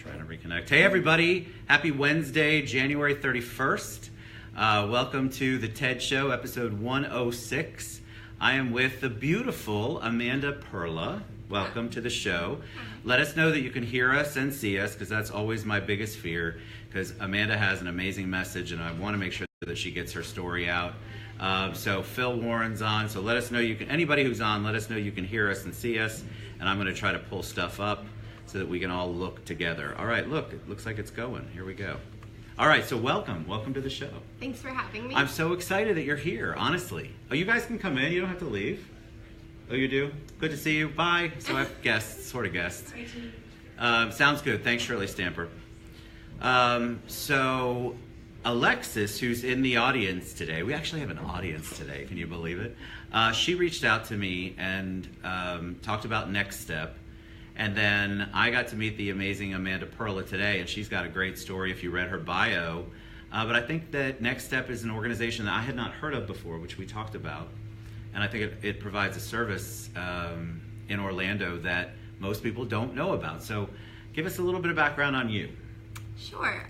Trying to reconnect. Hey everybody, happy Wednesday, January 31st. Welcome to the TED Show, episode 106. I am with the beautiful Amanda Perla. Welcome to the show. Let us know that you can hear us and see us, because that's always my biggest fear, because Amanda has an amazing message and I want to make sure that she gets her story out. So Phil Warren's on, so let us know you can, anybody who's on, let us know you can hear us and see us, and I'm going to try to pull stuff up so that we can all look together. All right, look, it looks like it's going. Here we go. All right, so welcome to the show. Thanks for having me. I'm so excited that you're here, honestly. Oh, you guys can come in, you don't have to leave. Oh, you do? Good to see you, bye. So I have guests, sort of guests. Sounds good, thanks Shirley Stamper. So Alexis, who's in the audience today, we actually have an audience today, can you believe it? She reached out to me and talked about NextStep. And then I got to meet the amazing Amanda Perla today, and she's got a great story if you read her bio. But I think that NextStep is an organization that I had not heard of before, which we talked about. And I think it provides a service in Orlando that most people don't know about. So give us a little bit of background on you. Sure.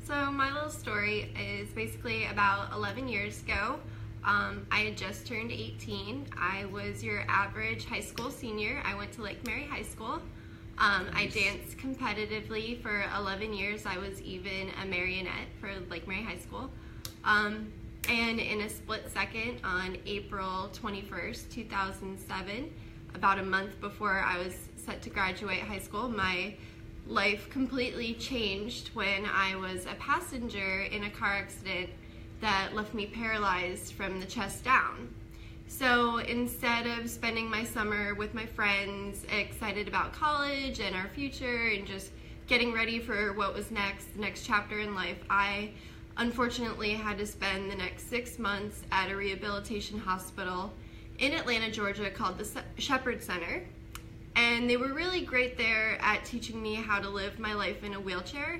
So my little story is basically about 11 years ago. I had just turned 18. I was your average high school senior. I went to Lake Mary High School. I danced competitively for 11 years. I was even a marionette for Lake Mary High School. And in a split second, on April 21st, 2007, about a month before I was set to graduate high school, my life completely changed when I was a passenger in a car accident that left me paralyzed from the chest down. So instead of spending my summer with my friends, excited about college and our future and just getting ready for what was next chapter in life, I unfortunately had to spend the next 6 months at a rehabilitation hospital in Atlanta, Georgia called the Shepherd Center. And they were really great there at teaching me how to live my life in a wheelchair.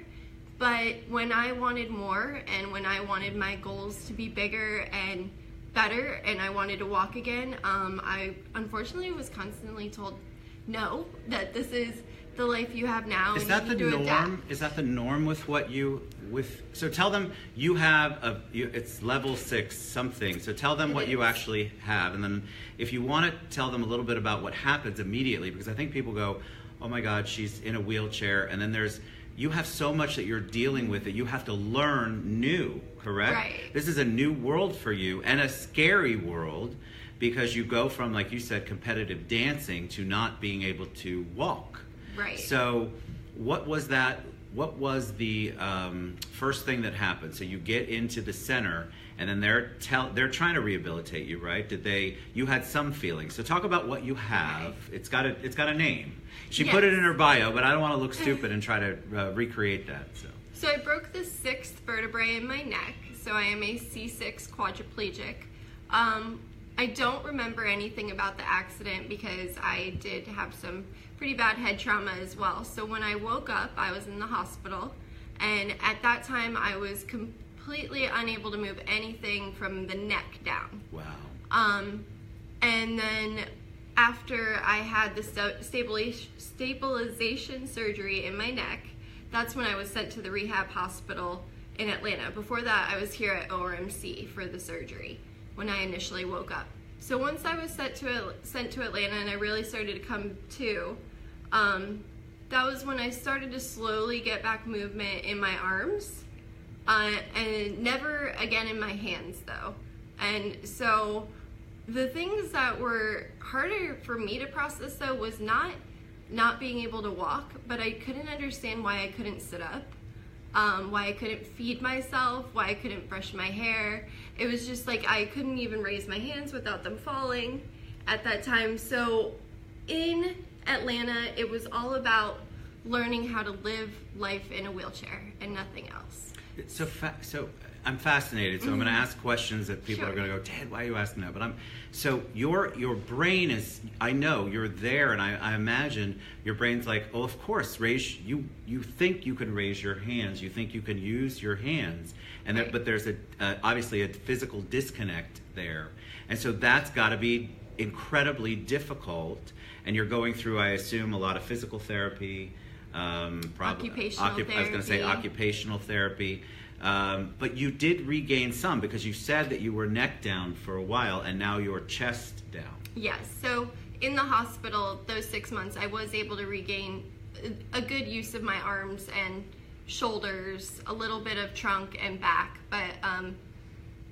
But when I wanted more, and when I wanted my goals to be bigger and better, and I wanted to walk again, I unfortunately was constantly told, no, that this is the life you have now. Is that the norm? Is that the norm with what you, so tell them you have, it's level 6 something, so tell them what you actually have, and then if you want to tell them a little bit about what happens immediately, because I think people go, oh my God, she's in a wheelchair, and then you have so much that you're dealing with that you have to learn new, correct? Right. This is a new world for you, and a scary world, because you go from, like you said, competitive dancing to not being able to walk. Right. So what was that? What was the first thing that happened? So you get into the center, and then they're trying to rehabilitate you, right? You had some feelings. So talk about what you have. Okay. It's got a name. She Yes. put it in her bio, but I don't want to look stupid and try to recreate that. So I broke the 6th vertebrae in my neck, so I am a C6 quadriplegic. I don't remember anything about the accident because I did have some pretty bad head trauma as well. So when I woke up, I was in the hospital, and at that time I was completely unable to move anything from the neck down. Wow. And then after I had the stabilization surgery in my neck, that's when I was sent to the rehab hospital in Atlanta. Before that, I was here at ORMC for the surgery when I initially woke up. So once I was sent to Atlanta and I really started to come to, that was when I started to slowly get back movement in my arms, and never again in my hands though. And so the things that were harder for me to process though was not being able to walk, but I couldn't understand why I couldn't sit up, why I couldn't feed myself, why I couldn't brush my hair. It was just like I couldn't even raise my hands without them falling at that time. So in Atlanta, it was all about learning how to live life in a wheelchair and nothing else. So I'm fascinated, so I'm going to ask questions that people Sure. are going to go, Dad, why are you asking that? But so your brain is, I know you're there, and I imagine your brain's like, oh, of course, you think you can raise your hands, you think you can use your hands, and Right. but there's obviously a physical disconnect there, and so that's got to be incredibly difficult, and you're going through, I assume, a lot of physical therapy. Occupational therapy. I was going to say occupational therapy. But you did regain some because you said that you were neck down for a while and now you're chest down. Yes. So in the hospital, those 6 months, I was able to regain a good use of my arms and shoulders, a little bit of trunk and back, but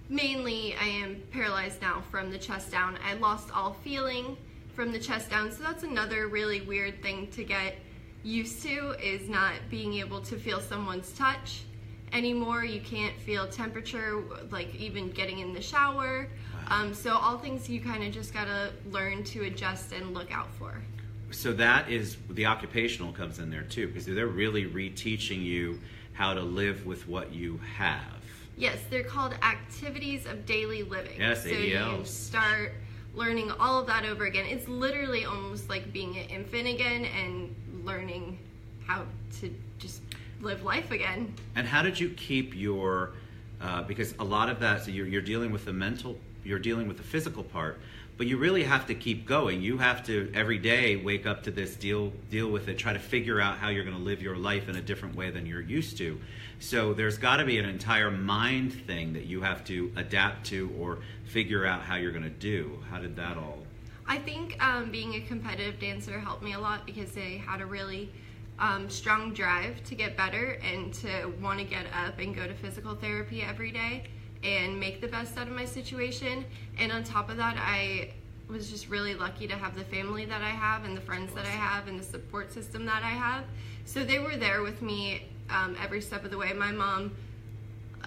mainly I am paralyzed now from the chest down. I lost all feeling from the chest down, so that's another really weird thing to get used to, is not being able to feel someone's touch anymore. You can't feel temperature, like even getting in the shower. So all things you kind of just gotta learn to adjust and look out for. So that is, the occupational comes in there too, because they're really reteaching you how to live with what you have. Yes, they're called activities of daily living. Yes, ADLs. So you start learning all of that over again. It's literally almost like being an infant again and learning how to just live life again. And how did you keep your, because a lot of that, so you're dealing with the mental, you're dealing with the physical part, but you really have to keep going. You have to every day wake up to this, deal with it, try to figure out how you're going to live your life in a different way than you're used to. So there's got to be an entire mind thing that you have to adapt to or figure out how you're going to do. How did that all? I think being a competitive dancer helped me a lot because I had a really strong drive to get better and to want to get up and go to physical therapy every day and make the best out of my situation. And on top of that, I was just really lucky to have the family that I have and the friends that I have and the support system that I have. So they were there with me every step of the way. My mom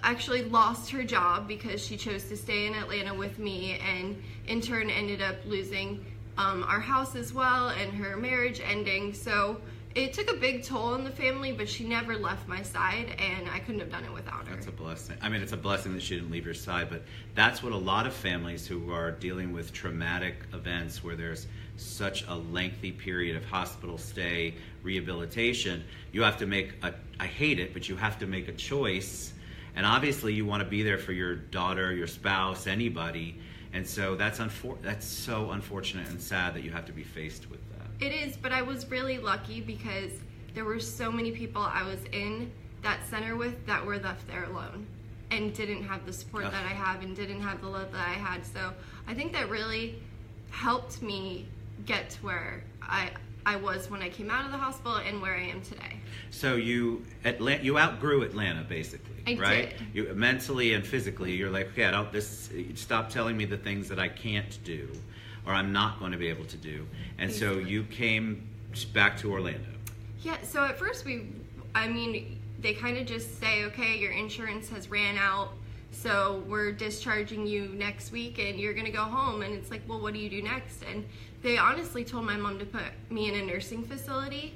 actually lost her job because she chose to stay in Atlanta with me, and in turn ended up losing our house as well and her marriage ending. So it took a big toll on the family, but she never left my side, and I couldn't have done it without her. That's a blessing. I mean, it's a blessing that she didn't leave your side, but that's what a lot of families who are dealing with traumatic events where there's such a lengthy period of hospital stay, rehabilitation, you have to make I hate it, but you have to make a choice. And obviously you want to be there for your daughter, your spouse, anybody. And so that's so unfortunate and sad that you have to be faced with that. It is, but I was really lucky because there were so many people I was in that center with that were left there alone and didn't have the support that I have and didn't have the love that I had. So I think that really helped me get to where I was when I came out of the hospital and where I am today. So you outgrew Atlanta, basically, right? Did. You mentally and physically, you're like, okay, stop telling me the things that I can't do or I'm not going to be able to do. And so you came back to Orlando. Yeah, so at first they kind of just say, okay, your insurance has ran out, so we're discharging you next week and you're going to go home. And it's like, well, what do you do next? And they honestly told my mom to put me in a nursing facility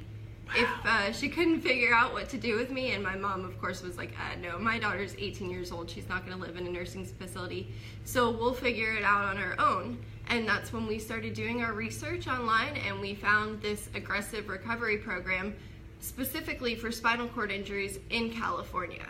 if she couldn't figure out what to do with me. And my mom, of course, was like, no, my daughter's 18 years old. She's not going to live in a nursing facility. So we'll figure it out on our own. And that's when we started doing our research online, and we found this aggressive recovery program specifically for spinal cord injuries in California.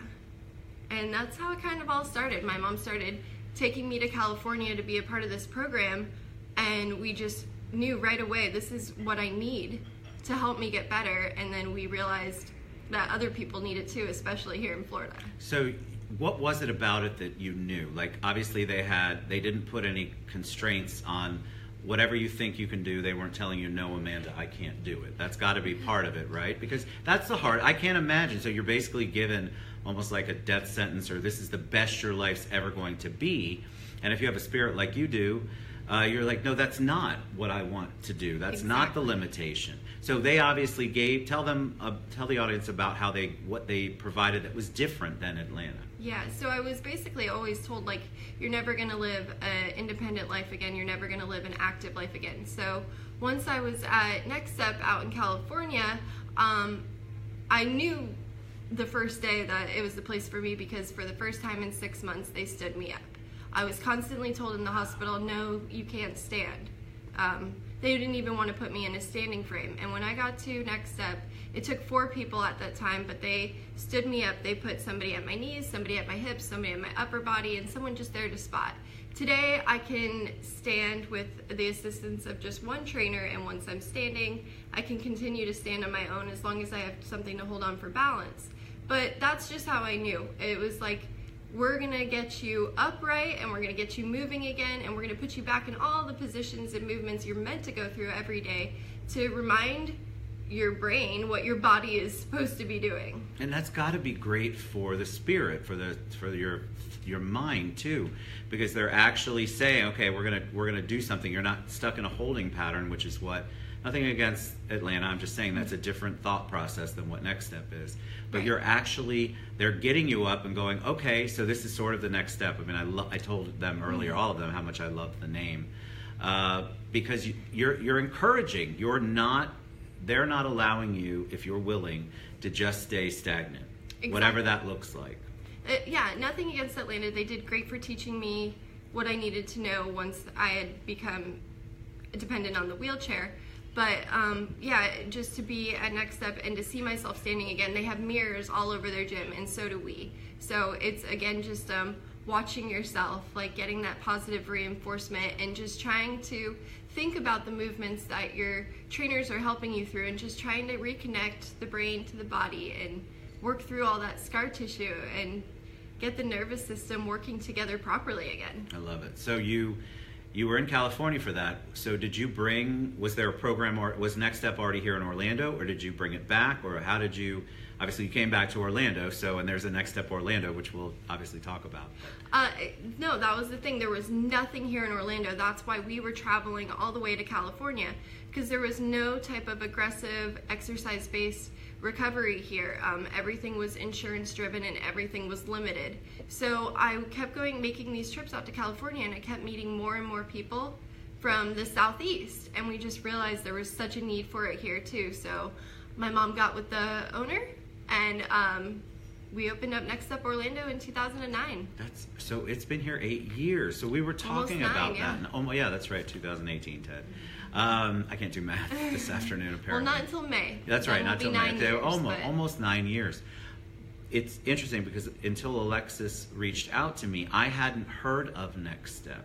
And that's how it kind of all started. My mom started taking me to California to be a part of this program, and we just knew right away, this is what I need to help me get better. And then we realized that other people need it too, especially here in Florida. So what was it about it that you knew? Like, obviously they didn't put any constraints on whatever you think you can do. They weren't telling you, no, Amanda, I can't do it. That's got to be part of it, right? Because that's the hard, I can't imagine. So you're basically given almost like a death sentence, or this is the best your life's ever going to be. And if you have a spirit like you do, you're like, no, that's not what I want to do. That's not the limitation. So they obviously tell the audience about what they provided that was different than Atlanta. Yeah, so I was basically always told, like, you're never going to live an independent life again. You're never going to live an active life again. So once I was at NextStep out in California, I knew the first day that it was the place for me, because for the first time in 6 months, they stood me up. I was constantly told in the hospital, no, you can't stand. They didn't even want to put me in a standing frame. And when I got to NextStep, it took 4 people at that time, but they stood me up. They put somebody at my knees, somebody at my hips, somebody at my upper body, and someone just there to spot. today I can stand with the assistance of just one trainer, and once I'm standing, I can continue to stand on my own as long as I have something to hold on for balance. But that's just how I knew. It was like, we're gonna get you upright and we're gonna get you moving again, and we're gonna put you back in all the positions and movements you're meant to go through every day to remind your brain what your body is supposed to be doing. And that's got to be great for the spirit, for your mind too, because they're actually saying, okay, we're gonna do something. You're not stuck in a holding pattern, which is what, nothing against Atlanta, I'm just saying that's a different thought process than what NextStep is. But Right. you're actually, they're getting you up and going, okay, so this is sort of the next step. I mean, I told them earlier, all of them, how much I loved the name, because you're encouraging. They're not allowing you, if you're willing, to just stay stagnant, whatever that looks like. Yeah, nothing against Atlanta. They did great for teaching me what I needed to know once I had become dependent on the wheelchair. But yeah, just to be at NextStep and to see myself standing again. They have mirrors all over their gym, and so do we. So it's, again, just watching yourself, like getting that positive reinforcement and just trying to think about the movements that your trainers are helping you through, and just trying to reconnect the brain to the body and work through all that scar tissue and get the nervous system working together properly again. I love it. So you were in California for that. So did you was there a program, or was NextStep already here in Orlando, or did you bring it back, or how did you, obviously you came back to Orlando, and there's a NextStep Orlando, which we'll obviously talk about. No, that was the thing. There was nothing here in Orlando. That's why we were traveling all the way to California, because there was no type of aggressive exercise-based recovery here. Everything was insurance driven and everything was limited. So I kept making these trips out to California, and I kept meeting more and more people from the Southeast, and we just realized there was such a need for it here too. So my mom got with the owner, and we opened up NextStep Orlando in 2009. So it's been here 8 years. So we were talking about yeah. that. Oh yeah, that's right, 2018, Ted. I can't do math this afternoon, apparently. Well, not until May. That's right, not until May. They're Years, almost 9 years. It's interesting because until Alexis reached out to me, I hadn't heard of NextStep.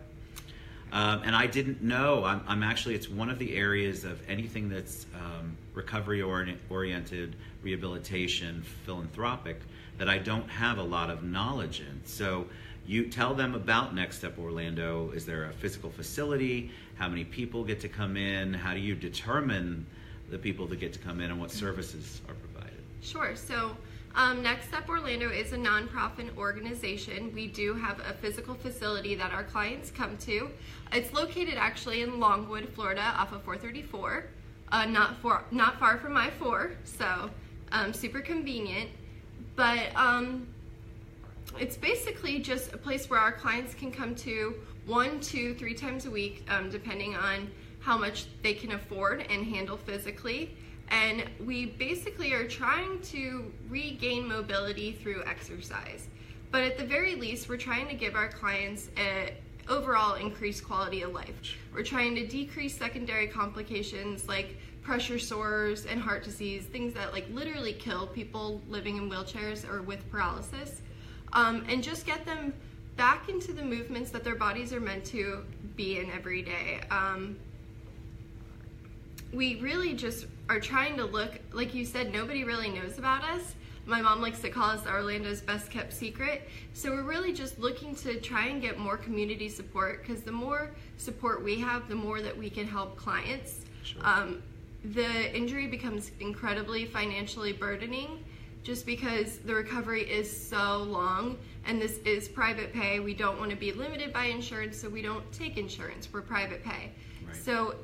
And I didn't know. I'm actually, it's one of the areas of anything that's recovery-oriented, rehabilitation, philanthropic, that I don't have a lot of knowledge in. So you tell them about NextStep Orlando. Is there a physical facility? How many people get to come in? How do you determine the people that get to come in, and what services are provided? Sure. So NextStep Orlando is a nonprofit organization. We do have a physical facility that our clients come to. It's located actually in Longwood, Florida, off of 434, not far from I-4, so super convenient. But it's basically just a place where our clients can come to 1, 2, 3 times a week, depending on how much they can afford and handle physically. And we basically are trying to regain mobility through exercise. But at the very least, we're trying to give our clients an overall increased quality of life. We're trying to decrease secondary complications like pressure sores and heart disease, things that like literally kill people living in wheelchairs or with paralysis, and just get them back into the movements that their bodies are meant to be in every day. We really just are trying to look, like you said, nobody really knows about us. My mom likes to call us Orlando's best kept secret. So we're really just looking to try and get more community support, because the more support we have, the more that we can help clients. Sure. The injury becomes incredibly financially burdening just because the recovery is so long, and this is private pay. We don't want to be limited by insurance, so we don't take insurance. We're private pay. Right. So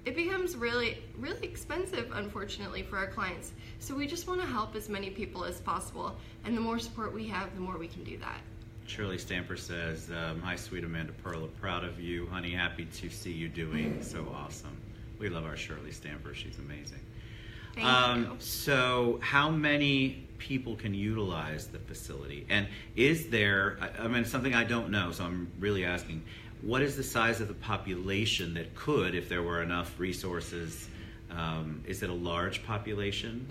it becomes really, really expensive, unfortunately, for our clients. So we just want to help as many people as possible, and the more support we have, the more we can do that. Shirley Stamper says, hi, sweet Amanda Perla, proud of you. Honey, happy to see you doing so awesome. We love our Shirley Stamper. She's amazing. Thank you. So how many people can utilize the facility? And is there, I mean, something I don't know, so I'm really asking, what is the size of the population that could, if there were enough resources, is it a large population?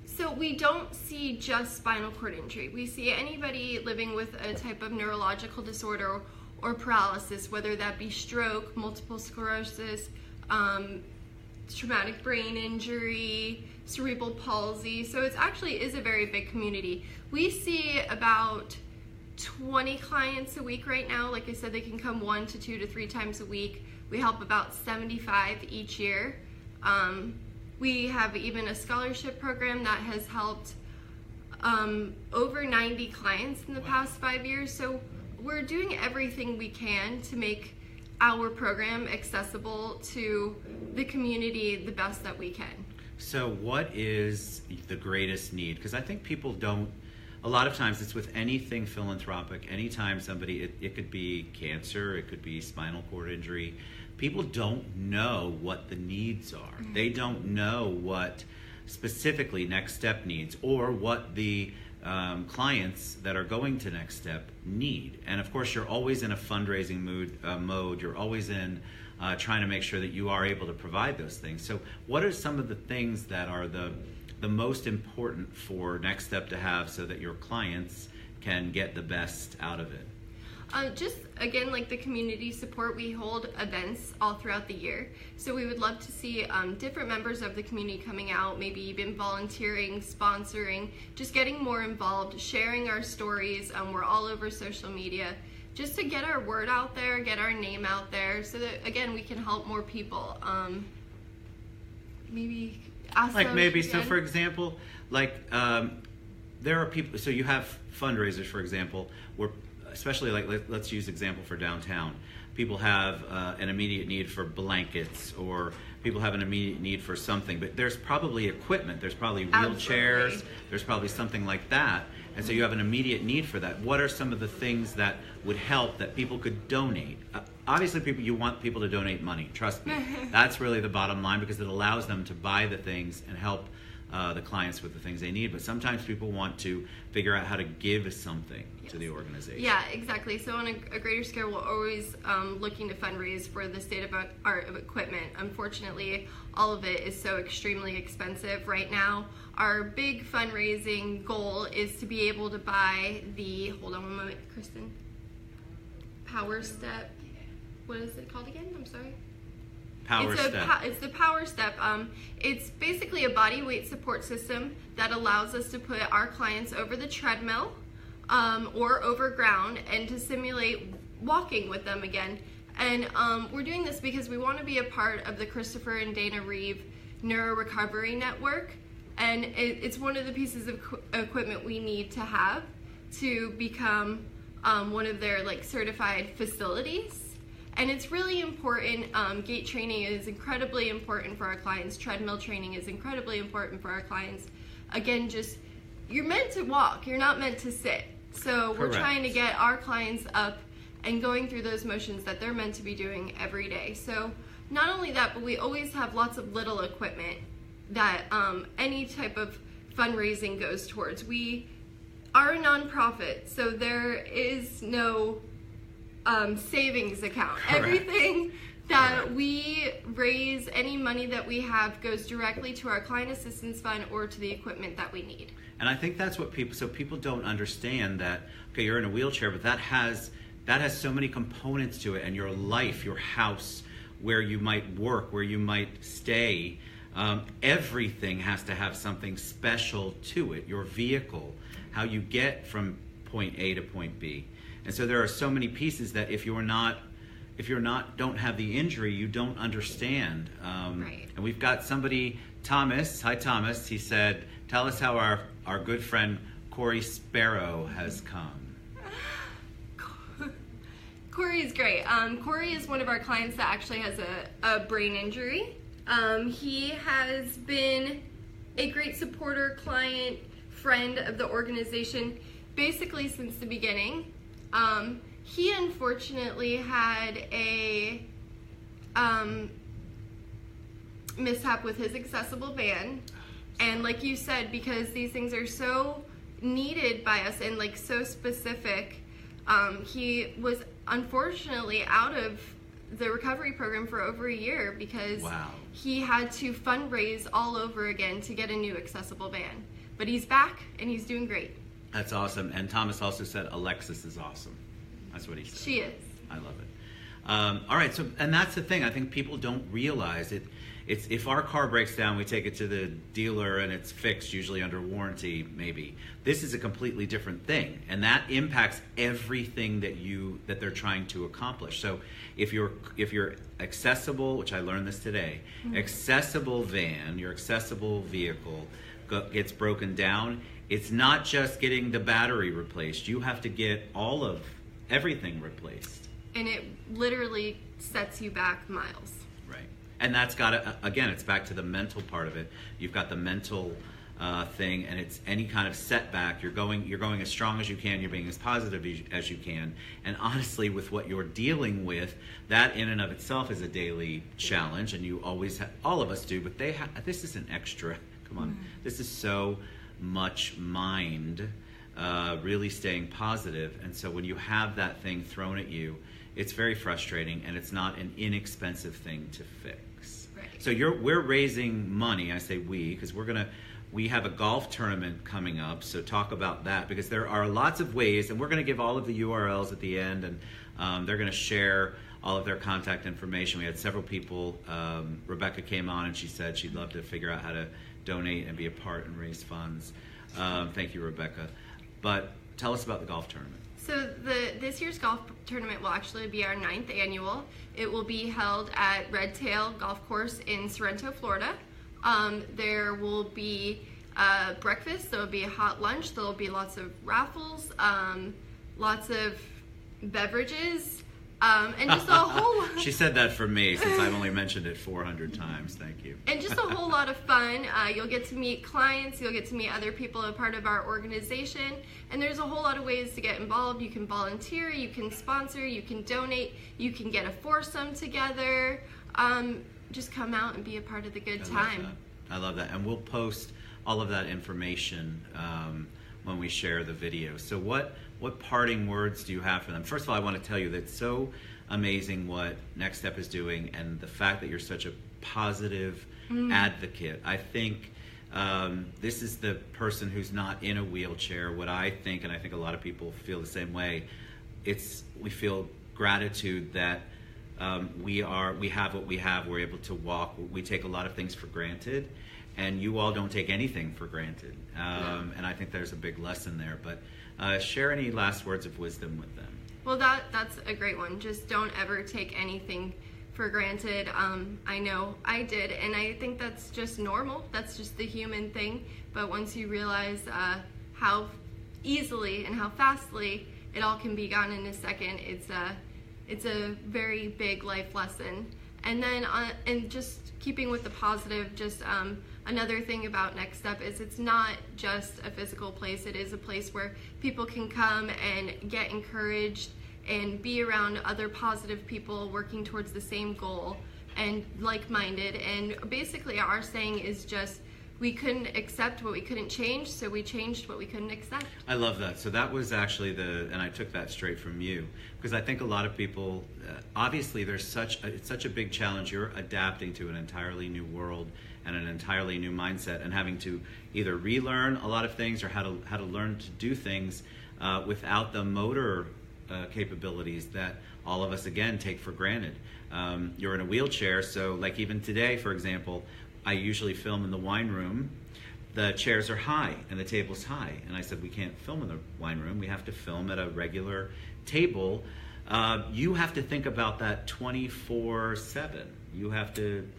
So we don't see just spinal cord injury. We see anybody living with a type of neurological disorder or paralysis, whether that be stroke, multiple sclerosis, traumatic brain injury, cerebral palsy. So it actually is a very big community. We see about 20 clients a week right now. Like I said, they can come 1 to 2 to 3 times a week. We help about 75 each year. We have even a scholarship program that has helped over 90 clients in the past 5 years. So we're doing everything we can to make our program accessible to the community the best that we can. So what is the greatest need? Because I think people don't, a lot of times it's with anything philanthropic, anytime somebody, it could be cancer, it could be spinal cord injury, people don't know what the needs are. Mm-hmm. They don't know what specifically NextStep needs, or what the clients that are going to NextStep need. And of course, you're always in a fundraising mode. You're always in trying to make sure that you are able to provide those things. So what are some of the things that are the most important for NextStep to have so that your clients can get the best out of it? Just again, like the community support, we hold events all throughout the year. So we would love to see different members of the community coming out, maybe even volunteering, sponsoring, just getting more involved, sharing our stories. We're all over social media, just to get our word out there, get our name out there, so that again we can help more people. Maybe ask like maybe again. So for example, like there are people. So you have fundraisers, for example, where especially like let's use example for downtown. People have an immediate need for blankets, or people have an immediate need for something, but there's probably equipment, there's probably wheelchairs, Absolutely. There's probably something like that, and so you have an immediate need for that. What are some of the things that would help that people could donate? Obviously, you want people to donate money, trust me. That's really the bottom line, because it allows them to buy the things and help the clients with the things they need. But sometimes people want to figure out how to give something to the organization. Yeah, exactly. So on a greater scale, we're always looking to fundraise for the state of art of equipment. Unfortunately, all of it is so extremely expensive right now. Our big fundraising goal is to be able to buy the, hold on one moment, Kristen, Power Step. What is it called again? I'm sorry. It's the Power Step. It's basically a body weight support system that allows us to put our clients over the treadmill or over ground and to simulate walking with them again. And we're doing this because we want to be a part of the Christopher and Dana Reeve Neuro Recovery Network, and it's one of the pieces of equipment we need to have to become one of their certified facilities. And it's really important. Gait training is incredibly important for our clients. Treadmill training is incredibly important for our clients. Again, just, you're meant to walk. You're not meant to sit. So we're trying to get our clients up and going through those motions that they're meant to be doing every day. So not only that, but we always have lots of little equipment that any type of fundraising goes towards. We are a nonprofit, so there is no savings account. Correct. Everything that we raise, any money that we have, goes directly to our client assistance fund or to the equipment that we need. And I think that's what people don't understand, that okay, you're in a wheelchair, but that has so many components to it, and your life, your house, where you might work, where you might stay, everything has to have something special to it. Your vehicle, how you get from point A to point B. And so there are so many pieces that if you're not don't have the injury, you don't understand. Right. And we've got somebody, Thomas. Hi, Thomas. He said, "Tell us how our good friend Corey Sparrow has come." Corey is great. Corey is one of our clients that actually has a brain injury. He has been a great supporter, client, friend of the organization basically since the beginning. He unfortunately had a mishap with his accessible van, and like you said, because these things are so needed by us and so specific, he was unfortunately out of the recovery program for over a year because he had to fundraise all over again to get a new accessible van. But he's back and he's doing great. That's awesome. And Thomas also said Alexis is awesome. That's what he said. She is. I love it. All right, so, and that's the thing. I think people don't realize it. It's, if our car breaks down, we take it to the dealer and it's fixed, usually under warranty, maybe. This is a completely different thing, and that impacts everything that they're trying to accomplish. So if your accessible, which I learned this today, accessible van, your accessible vehicle gets broken down, it's not just getting the battery replaced. You have to get everything replaced. And it literally sets you back miles. Right. And that's got to, again, it's back to the mental part of it. You've got the mental thing, and it's any kind of setback. You're going as strong as you can. You're being as positive as you can. And honestly, with what you're dealing with, that in and of itself is a daily challenge. And you always have, all of us do, but this is an extra. Come on. This is so much mind, really staying positive. And so when you have that thing thrown at you, it's very frustrating, and it's not an inexpensive thing to fix. Right. So we're raising money. I say we, because we have a golf tournament coming up. So talk about that, because there are lots of ways, and we're going to give all of the URLs at the end, and they're going to share all of their contact information. We had several people. Rebecca came on, and she said she'd love to figure out how to donate and be a part and raise funds. Thank you, Rebecca. But tell us about the golf tournament. So this year's golf tournament will actually be our 9th annual. It will be held at Red Tail Golf Course in Sorrento, Florida. There will be breakfast, there will be a hot lunch, there will be lots of raffles, lots of beverages, and just a whole lot. She said that for me, since I've only mentioned it 400 times. Thank you. And just a whole lot of fun. You'll get to meet clients, you'll get to meet other people a part of our organization, and there's a whole lot of ways to get involved. You can volunteer, you can sponsor, you can donate, you can get a foursome together. Just come out and be a part of the good time. I love that. And we'll post all of that information when we share the video. So what parting words do you have for them? First of all, I want to tell you that it's so amazing what NextStep is doing, and the fact that you're such a positive advocate. I think this is the person who's not in a wheelchair. What I think, and I think a lot of people feel the same way, we feel gratitude that we have what we have. We're able to walk. We take a lot of things for granted, and you all don't take anything for granted. And I think there's a big lesson there. But share any last words of wisdom with them. Well, that's a great one. Just don't ever take anything for granted. I know I did, and I think that's just normal. That's just the human thing. But once you realize how easily and how fastly it all can be gone in a second, it's a very big life lesson. And then, and just keeping with the positive, just another thing about NextStep is it's not just a physical place. It is a place where people can come and get encouraged and be around other positive people working towards the same goal and like-minded. And basically our saying is just, we couldn't accept what we couldn't change, so we changed what we couldn't accept. I love that. So that was actually and I took that straight from you, because I think a lot of people, obviously it's such a big challenge. You're adapting to an entirely new world and an entirely new mindset, and having to either relearn a lot of things or how to learn to do things without the motor capabilities that all of us, again, take for granted. You're in a wheelchair, so like even today, for example, I usually film in the wine room. The chairs are high and the table's high. And I said, we can't film in the wine room. We have to film at a regular table. You have to think about that 24/7. You have to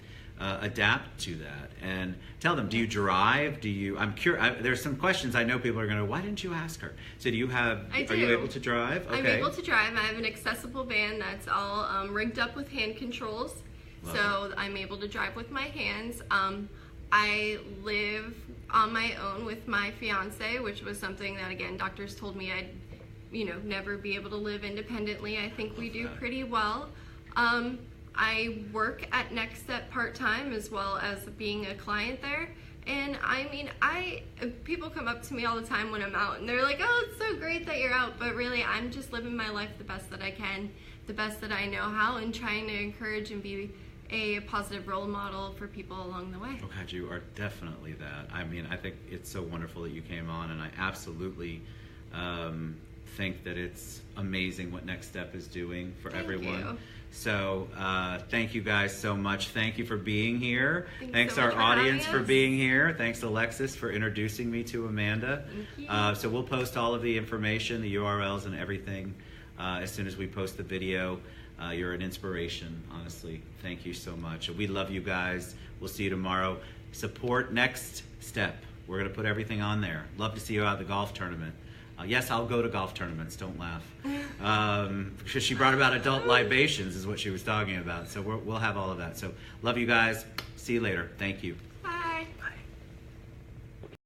adapt to that. And tell them, do you drive? I'm curious. There's some questions I know people are going to, why didn't you ask her? So I do. Are you able to drive? Okay. I'm able to drive. I have an accessible van that's all rigged up with hand controls. So I'm able to drive with my hands. I live on my own with my fiance, which was something that, again, doctors told me I'd, never be able to live independently. I think we do pretty well. I work at NextStep part-time as well as being a client there. And people come up to me all the time when I'm out, and they're like, oh, it's so great that you're out. But really, I'm just living my life the best that I can, the best that I know how, and trying to encourage and be a positive role model for people along the way. Oh God, you are definitely that. I think it's so wonderful that you came on, and I absolutely think that it's amazing what NextStep is doing for Thank everyone. you. So thank you guys so much. Thank you for being here. Thanks so our much for audience having for us. being here. Thanks Alexis for introducing me to Amanda. Thank you. So we'll post all of the information, the URLs and everything as soon as we post the video. You're an inspiration, honestly. Thank you so much. We love you guys. We'll see you tomorrow. Support NextStep. We're going to put everything on there. Love to see you out at the golf tournament. Yes, I'll go to golf tournaments. Don't laugh. Because she brought about adult libations is what she was talking about. So we'll have all of that. So love you guys. See you later. Thank you.